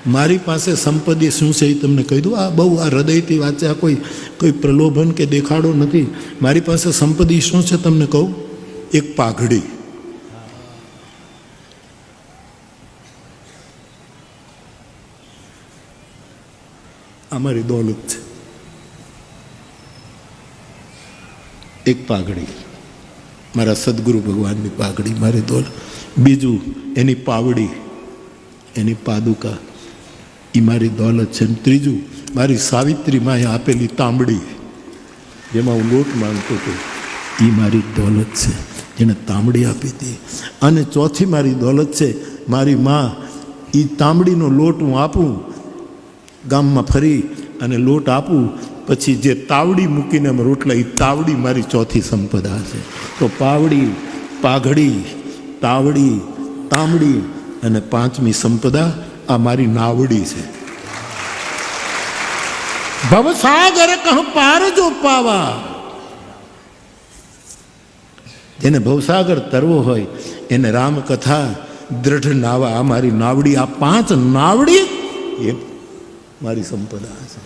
મારી પાસે સંપત્તિ શું છે એ તમને કહી દઉં. આ બહુ આ હૃદયથી વાંચે, આ કોઈ પ્રલોભન કે દેખાડો નથી. મારી પાસે સંપત્તિ શું છે તમને કહું. એક પાઘડી, આ મારી દોલત છે. એક પાઘડી, મારા સદગુરુ ભગવાનની પાઘડી મારી દોલત. બીજું એની પાવડી, એની પાદુકા, એ મારી દોલત છે. ત્રીજું મારી સાવિત્રી માએ આપેલી તાંબડી, જેમાં હું લોટ માંગતો હતો, એ મારી દોલત છે, જેને તાંબડી આપી હતી. અને ચોથી મારી દોલત છે મારી મા. એ તાંબડીનો લોટ હું આપું, ગામમાં ફરી અને લોટ આપું, પછી જે તાવડી મૂકીને અમે રોટલા, એ તાવડી મારી ચોથી સંપદા છે. તો પાવડી, પાઘડી, તાવડી, તાંબડી અને પાંચમી સંપદા આ મારી નાવડી છે. ભવસાગર કહ પાર જો પાવા, જેને ભવસાગર તરવો હોય એને રામકથા દ્રઢ નાવા. આ મારી નાવડી, આ પાંચ નાવડી એ મારી સંપદા છે.